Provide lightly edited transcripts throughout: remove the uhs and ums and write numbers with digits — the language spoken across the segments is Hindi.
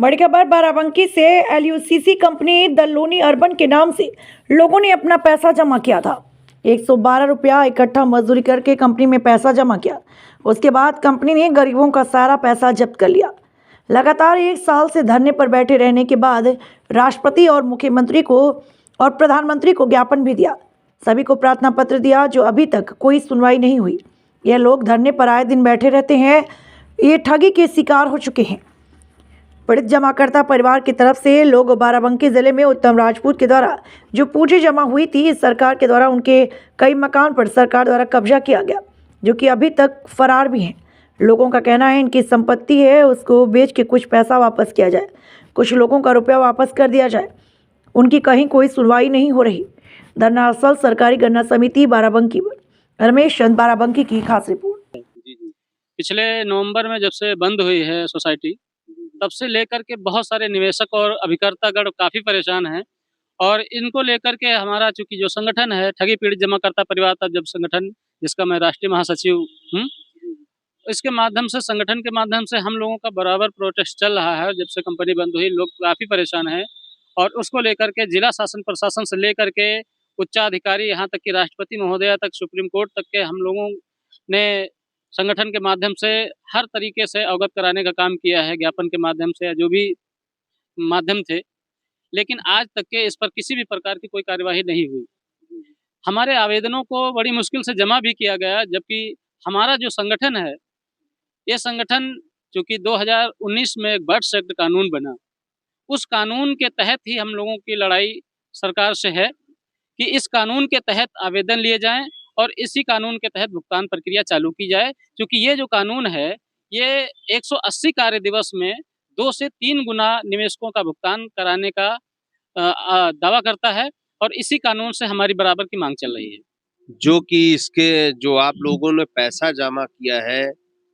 बड़ी खबर बाराबंकी से LUCC company the Loni urban के नाम से लोगों ने अपना पैसा जमा किया था। 112 रुपया इकट्ठा मजदूरी करके कंपनी में पैसा जमा किया। उसके बाद कंपनी ने गरीबों का सारा पैसा जब्त कर लिया। लगातार 1 साल से धरने पर बैठे रहने के बाद राष्ट्रपति और मुख्यमंत्री को और प्रधानमंत्री को ज्ञापन भी दिया। सभी को प्रार्थना पत्र दिया, जो अभी तक कोई सुनवाई नहीं हुई। यह लोग धरने पर आए दिन बैठे रहते हैं। ये ठगी के शिकार हो चुके हैं। पीड़ित जमाकर्ता परिवार की तरफ से लोग बाराबंकी जिले में उत्तम राजपूत के द्वारा जो पूंजी जमा हुई थी, सरकार के द्वारा उनके कई मकान पर सरकार द्वारा कब्जा किया गया, जो कि अभी तक फरार भी हैं। लोगों का कहना है इनकी संपत्ति है, उसको बेच के कुछ पैसा वापस किया जाए, कुछ लोगों का रुपया वापस कर दिया जाए। उनकी कहीं कोई सुनवाई नहीं हो रही। धरनास्थल सरकारी गन्ना समिति बाराबंकी। रमेश चंद, बाराबंकी की खास रिपोर्ट। जी। पिछले नवंबर में जब से बंद हुई है सोसाइटी, तब से लेकर के बहुत सारे निवेशक और अभिकर्तागण काफ़ी परेशान हैं। और इनको लेकर के हमारा चूँकि जो संगठन है ठगी पीड़ित जमाकर्ता परिवार तंत्र संगठन, जिसका मैं राष्ट्रीय महासचिव हूँ, इसके माध्यम से संगठन के माध्यम से हम लोगों का बराबर प्रोटेस्ट चल रहा है। जब से कंपनी बंद हुई लोग काफ़ी परेशान हैं और उसको लेकर के जिला शासन प्रशासन से लेकर के उच्चाधिकारी यहाँ तक कि राष्ट्रपति महोदया तक, सुप्रीम कोर्ट तक के हम लोगों ने संगठन के माध्यम से हर तरीके से अवगत कराने का काम किया है, ज्ञापन के माध्यम से, जो भी माध्यम थे। लेकिन आज तक के इस पर किसी भी प्रकार की कोई कार्यवाही नहीं हुई। हमारे आवेदनों को बड़ी मुश्किल से जमा भी किया गया, जबकि हमारा जो संगठन है, ये संगठन चूँकि 2019 में एक बर्ड्स एक्ट कानून बना, उस कानून के तहत ही हम लोगों की लड़ाई सरकार से है कि इस कानून के तहत आवेदन लिए जाएँ और इसी कानून के तहत भुगतान प्रक्रिया चालू की जाए। क्योंकि ये जो कानून है, ये 180 कार्य दिवस में 2 से 3 गुना निवेशकों का भुगतान कराने का दावा करता है और इसी कानून से हमारी बराबर की मांग चल रही है। जो कि इसके जो आप लोगों ने पैसा जमा किया है,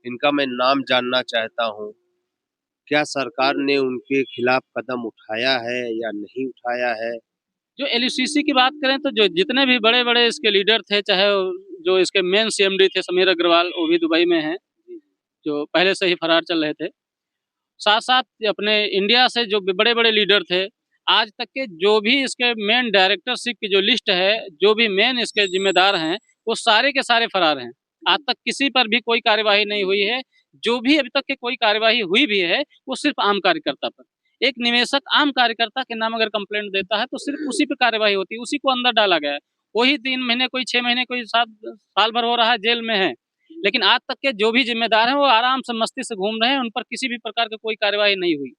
इनका मैं नाम जानना चाहता हूँ। क्या सरकार ने उनके खिलाफ कदम उठाया है या नहीं उठाया है? जो एलयूसीसी की बात करें तो जो जितने भी बड़े-बड़े इसके लीडर थे, चाहे जो इसके मेन सीएमडी थे समीर अग्रवाल, वो भी दुबई में हैं, जो पहले से ही फरार चल रहे थे। साथ-साथ अपने इंडिया से जो बड़े-बड़े लीडर थे, आज तक के जो भी इसके मेन डायरेक्टरशिप की जो लिस्ट है, जो भी मेन इसके ज़िम्मेदार हैं, वो सारे के सारे फरार हैं। आज तक किसी पर भी कोई कार्यवाही नहीं हुई है। जो भी अभी तक की कोई कार्यवाही हुई भी है, वो सिर्फ़ आम कार्यकर्ता पर। एक निवेशक आम कार्यकर्ता के नाम अगर कंप्लेंट देता है, तो सिर्फ़ उसी पे कार्यवाही होती है, उसी को अंदर डाला गया है। वही 3 महीने, कोई 6 महीने, कोई साल भर हो रहा है जेल में है। लेकिन आज तक के जो भी ज़िम्मेदार हैं, वो आराम से मस्ती से घूम रहे हैं, उन पर किसी भी प्रकार की कोई कार्यवाही नहीं हुई।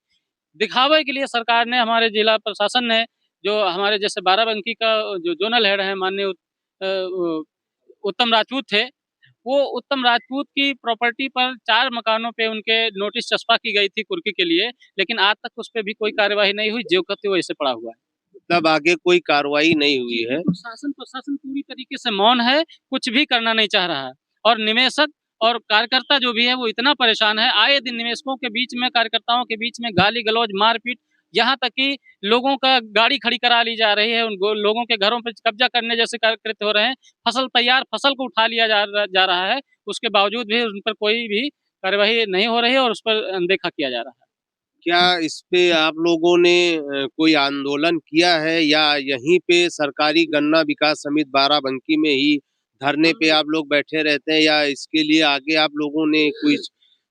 दिखावे के लिए सरकार ने, हमारे जिला प्रशासन ने, जो हमारे जैसे बाराबंकी का जो ज़ोनल हेड है माननीय उत्तम राजपूत थे, वो उत्तम राजपूत की प्रॉपर्टी पर 4 मकानों पे उनके नोटिस चस्पा की गई थी कुर्की के लिए, लेकिन आज तक उस पे भी कोई कार्यवाही नहीं हुई, ज्यों का त्यों वैसे पड़ा हुआ है। मतलब आगे कोई कार्रवाई नहीं हुई है। प्रशासन पूरी तरीके से मौन है, कुछ भी करना नहीं चाह रहा है और निवेशक और कार्यकर्ता जो भी है वो इतना परेशान है। आए दिन निवेशकों के बीच में, कार्यकर्ताओं के बीच में गाली-गलौज, मारपीट, यहाँ तक कि लोगों का गाड़ी खड़ी करा ली जा रही है, उन लोगों के घरों पे कब्जा करने जैसे कार्य कृत्य हो रहे हैं। तैयार फसल को उठा लिया जा रहा है, उसके बावजूद भी उन पर कोई भी कार्यवाही नहीं हो रही है और उस पर अनदेखा किया जा रहा है। क्या इस पे आप लोगों ने कोई आंदोलन किया है या यहीं पे सरकारी गन्ना विकास समिति बाराबंकी में ही धरने पे आप लोग बैठे रहते हैं, या इसके लिए आगे आप लोगों ने कोई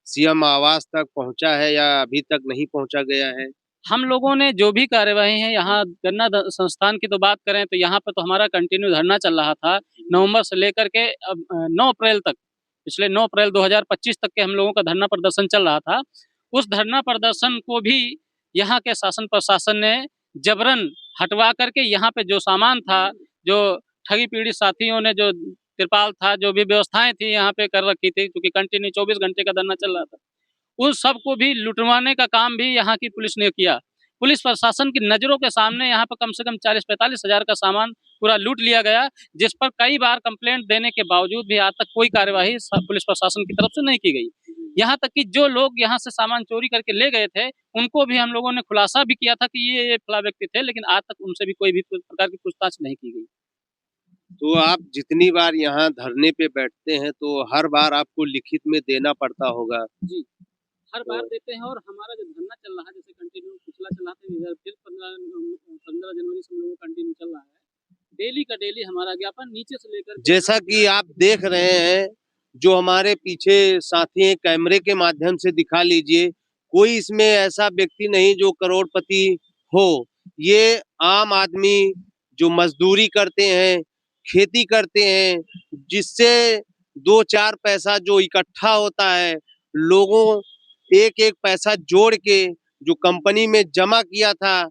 सीएम आवास तक पहुँचा है या अभी तक नहीं पहुँचा गया है? हम लोगों ने जो भी कार्यवाही है यहाँ गन्ना संस्थान की तो बात करें तो यहाँ पर तो हमारा कंटिन्यू धरना चल रहा था नवंबर से लेकर के अब 9 अप्रैल तक, पिछले 9 अप्रैल 2025 तक के हम लोगों का धरना प्रदर्शन चल रहा था। उस धरना प्रदर्शन को भी यहाँ के शासन प्रशासन ने जबरन हटवा करके यहाँ पे जो सामान था, जो ठगी पीड़ित साथियों ने जो तिरपाल था, जो भी व्यवस्थाएं थी यहाँ पे कर रखी थी, क्योंकि कंटिन्यू 24 घंटे का धरना चल रहा था, उन सबको भी लुटवाने का काम भी यहाँ की पुलिस ने किया। पुलिस प्रशासन की नज़रों के सामने यहाँ पर कम से कम 40-45 हज़ार का सामान पूरा लूट लिया गया, जिस पर कई बार कंप्लेंट देने के बावजूद भी आज तक कोई कार्यवाही पुलिस प्रशासन की तरफ से नहीं की गई। यहाँ तक कि जो लोग यहाँ से सामान चोरी करके ले गए थे, उनको भी हम लोगों ने खुलासा भी किया था कि ये फला व्यक्ति थे, लेकिन आज तक उनसे भी कोई भी प्रकार की पूछताछ नहीं की गई। तो आप जितनी बार यहाँ धरने पे बैठते हैं, तो हर बार आपको लिखित में देना पड़ता होगा। जी। हर बार देते हैं। और हमारा जो धरना चल रहा है, जैसे कंटिन्यू पिछला चला था, इधर फिर 15 जनवरी से हम लोगों का कंटिन्यू चल रहा है। डेली का डेली हमारा ज्ञापन नीचे से लेकर जैसा कि आप देख रहे हैं, जो हमारे पीछे साथी हैं, कैमरे के माध्यम से दिखा लीजिए, कोई इसमें ऐसा व्यक्ति नहीं जो करोड़पति हो। ये आम आदमी जो मजदूरी करते हैं, खेती करते हैं, जिससे 2-4 पैसा जो इकट्ठा होता है, लोगों एक-एक पैसा जोड़ के जो कंपनी में जमा किया था,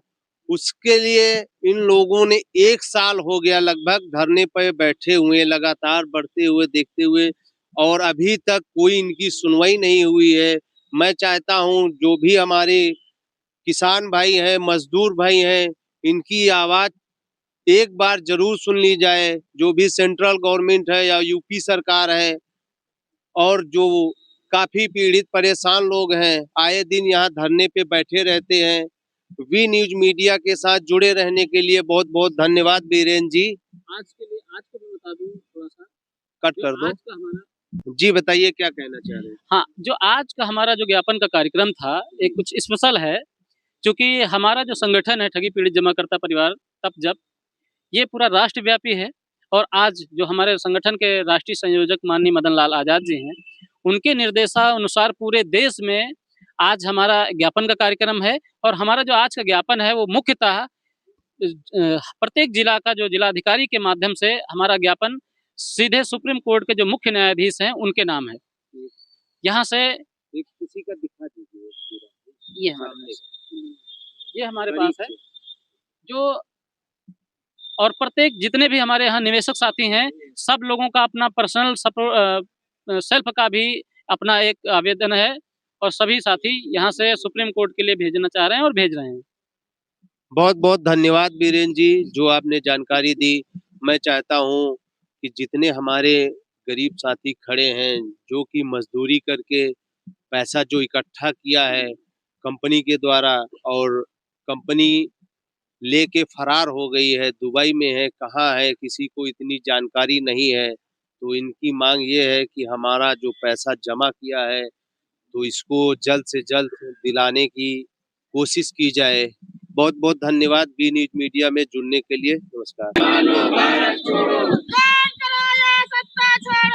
उसके लिए इन लोगों ने 1 साल हो गया लगभग धरने पे बैठे हुए, लगातार बढ़ते हुए देखते हुए, और अभी तक कोई इनकी सुनवाई नहीं हुई है। मैं चाहता हूँ जो भी हमारे किसान भाई हैं, मजदूर भाई हैं, इनकी आवाज़ एक बार ज़रूर सुन ली जाए। जो भी सेंट्रल गवर्नमेंट है या यूपी सरकार है, और जो काफ़ी पीड़ित परेशान लोग हैं, आए दिन यहाँ धरने पे बैठे रहते हैं। वी न्यूज़ मीडिया के साथ जुड़े रहने के लिए बहुत-बहुत धन्यवाद बीरेन जी। आज के लिए, आज को मैं बता दूँ थोड़ा-सा, कट जो कर दो। आज का हमारा, जी बताइए क्या कहना चाह रहे हैं? हाँ, जो आज का हमारा जो ज्ञापन का कार्यक्रम था, एक कुछ स्पेशल है। चूँकि हमारा जो संगठन है ठगी पीड़ित जमाकर्ता परिवार तब जब, ये पूरा राष्ट्रव्यापी है। और आज जो हमारे संगठन के राष्ट्रीय संयोजक माननीय मदन लाल आज़ाद जी हैं, उनके निर्देशानुसार पूरे देश में आज हमारा ज्ञापन का कार्यक्रम है। और हमारा जो आज का ज्ञापन है वो मुख्यतः प्रत्येक जिला का जो जिलाधिकारी के माध्यम से हमारा ज्ञापन सीधे सुप्रीम कोर्ट के जो मुख्य न्यायाधीश हैं उनके नाम है। यहाँ से एक किसी का दिखा दीजिए पूरा। ये हमारे पास, ये हमारे पास है जो, और प्रत्येक जितने भी हमारे यहाँ निवेशक साथी हैं, सब लोगों का अपना पर्सनल सेल्फ का भी अपना एक आवेदन है। और सभी साथी यहाँ से सुप्रीम कोर्ट के लिए भेजना चाह रहे हैं और भेज रहे हैं। बहुत-बहुत धन्यवाद बीरेन जी, जो आपने जानकारी दी। मैं चाहता हूँ कि जितने हमारे गरीब साथी खड़े हैं, जो कि मजदूरी करके पैसा जो इकट्ठा किया है कंपनी के द्वारा, और कंपनी लेके फरार हो गई है, दुबई में है, कहाँ है, किसी को इतनी जानकारी नहीं है। तो इनकी मांग ये है कि हमारा जो पैसा जमा किया है, तो इसको जल्द से जल्द दिलाने की कोशिश की जाए। बहुत-बहुत धन्यवाद वी न्यूज़ मीडिया में जुड़ने के लिए। नमस्कार। कौन कराया सत्ता छोड़ो।